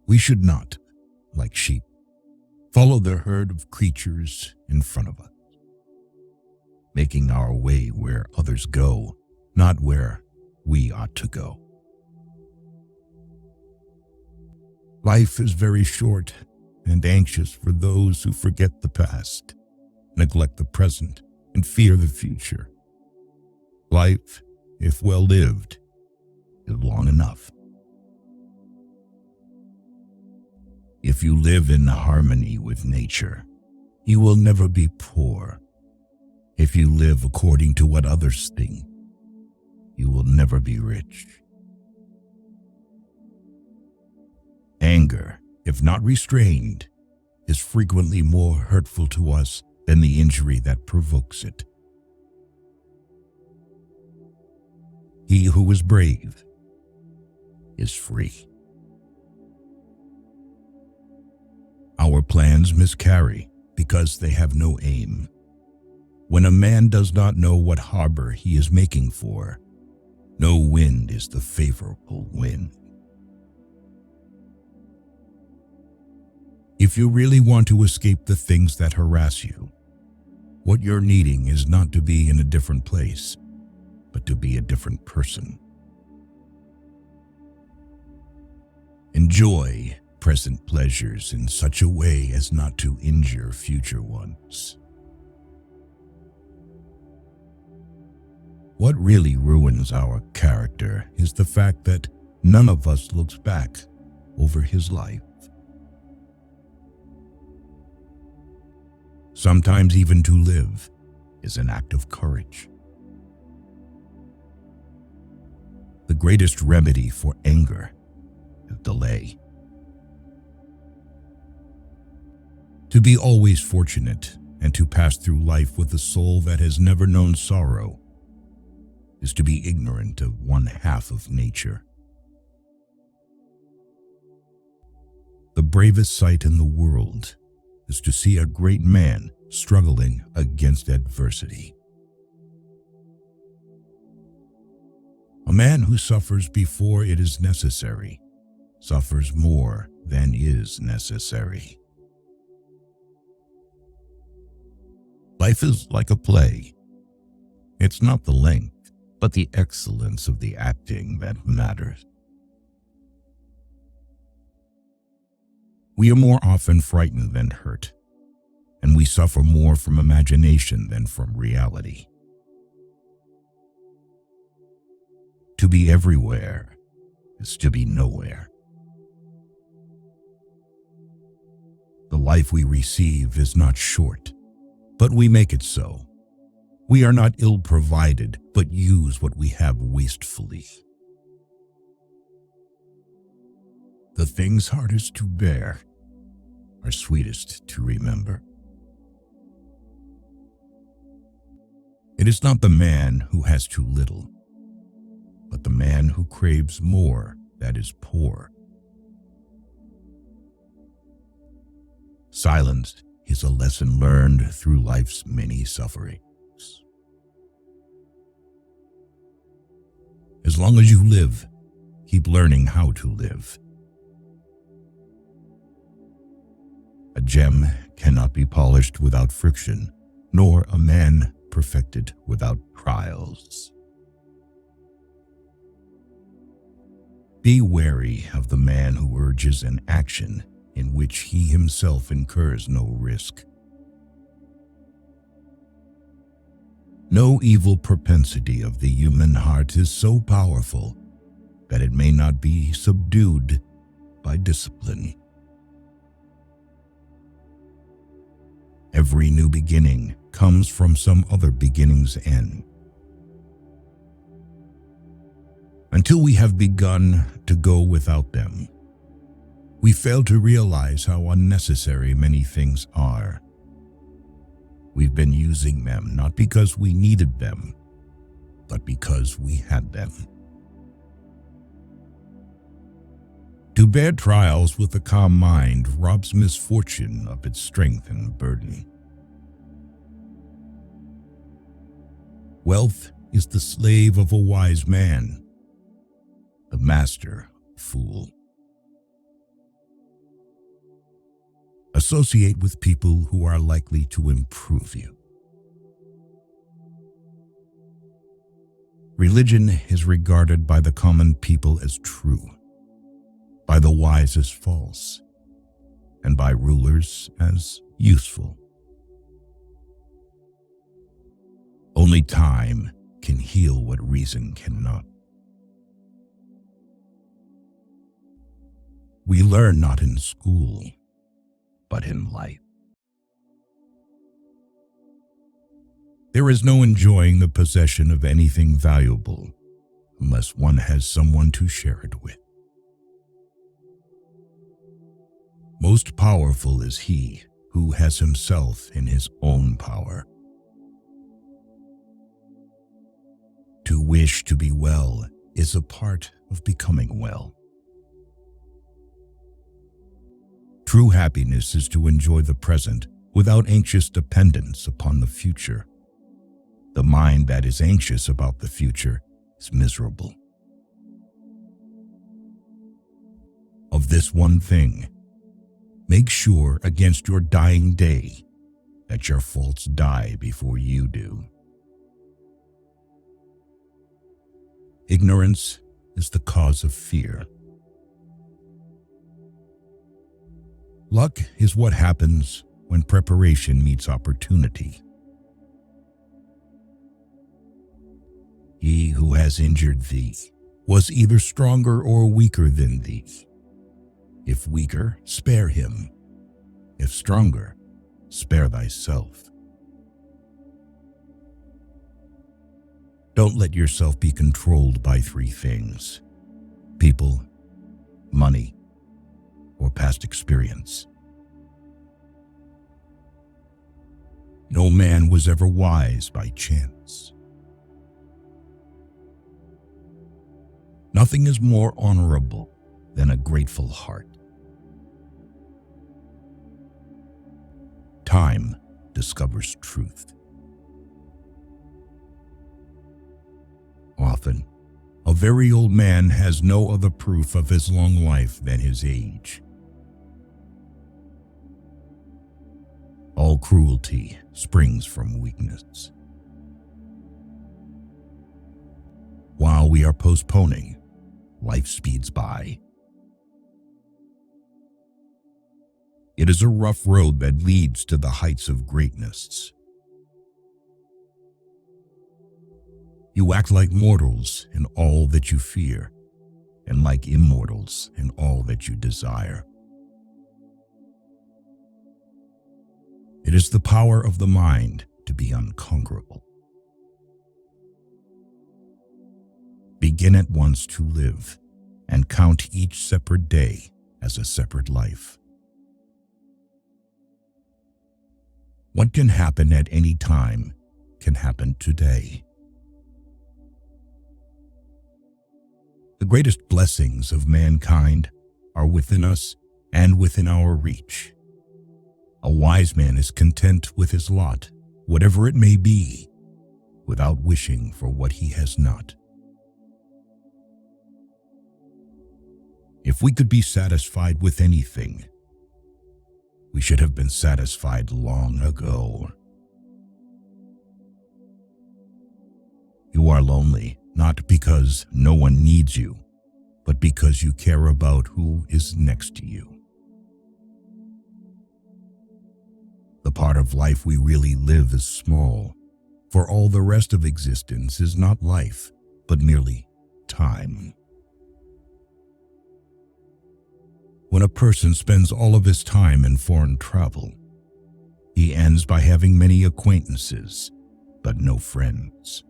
We should not, like sheep, follow the herd of creatures in front of us, making our way where others go, not where we ought to go. Life is very short and anxious for those who forget the past, neglect the present, and fear the future. Life, if well lived, is long enough. If you live in harmony with nature, you will never be poor. If you live according to what others think, you will never be rich. Anger, if not restrained, is frequently more hurtful to us than the injury that provokes it. He who is brave is free. Our plans miscarry because they have no aim. When a man does not know what harbor he is making for, no wind is the favorable wind. If you really want to escape the things that harass you, what you're needing is not to be in a different place, but to be a different person. Enjoy present pleasures in such a way as not to injure future ones. What really ruins our character is the fact that none of us looks back over his life. Sometimes even to live is an act of courage. The greatest remedy for anger is delay. To be always fortunate and to pass through life with a soul that has never known sorrow is to be ignorant of one half of nature. The bravest sight in the world is to see a great man struggling against adversity. A man who suffers before it is necessary suffers more than is necessary. Life is like a play. It's not the length, but the excellence of the acting that matters. We are more often frightened than hurt, and we suffer more from imagination than from reality. To be everywhere is to be nowhere. The life we receive is not short, but we make it so. We are not ill-provided, but use what we have wastefully. The things hardest to bear are sweetest to remember. It is not the man who has too little, but the man who craves more that is poor. Silence is a lesson learned through life's many sufferings. As long as you live, keep learning how to live. A gem cannot be polished without friction, nor a man perfected without trials. Be wary of the man who urges an action in which he himself incurs no risk. No evil propensity of the human heart is so powerful that it may not be subdued by discipline. Every new beginning comes from some other beginning's end. Until we have begun to go without them, we fail to realize how unnecessary many things are. We've been using them not because we needed them, but because we had them. To bear trials with a calm mind robs misfortune of its strength and burden. Wealth is the slave of a wise man, the master, a fool. Associate with people who are likely to improve you. Religion is regarded by the common people as true, by the wise as false, and by rulers as useful. Only time can heal what reason cannot. We learn not in school, but in life. There is no enjoying the possession of anything valuable unless one has someone to share it with. Most powerful is he who has himself in his own power. To wish to be well is a part of becoming well. True happiness is to enjoy the present without anxious dependence upon the future. The mind that is anxious about the future is miserable. Of this one thing, make sure against your dying day that your faults die before you do. Ignorance is the cause of fear. Luck is what happens when preparation meets opportunity. He who has injured thee was either stronger or weaker than thee. If weaker, spare him. If stronger, spare thyself. Don't let yourself be controlled by three things: people, money, or past experience. No man was ever wise by chance. Nothing is more honorable than a grateful heart. Time discovers truth. Often, a very old man has no other proof of his long life than his age. All cruelty springs from weakness. While we are postponing, life speeds by. It is a rough road that leads to the heights of greatness. You act like mortals in all that you fear, and like immortals in all that you desire. It is the power of the mind to be unconquerable. Begin at once to live, and count each separate day as a separate life. What can happen at any time can happen today. The greatest blessings of mankind are within us and within our reach. A wise man is content with his lot, whatever it may be, without wishing for what he has not. If we could be satisfied with anything, we should have been satisfied long ago. You are lonely, not because no one needs you, but because you care about who is next to you. The part of life we really live is small, for all the rest of existence is not life, but merely time. When a person spends all of his time in foreign travel, he ends by having many acquaintances, but no friends.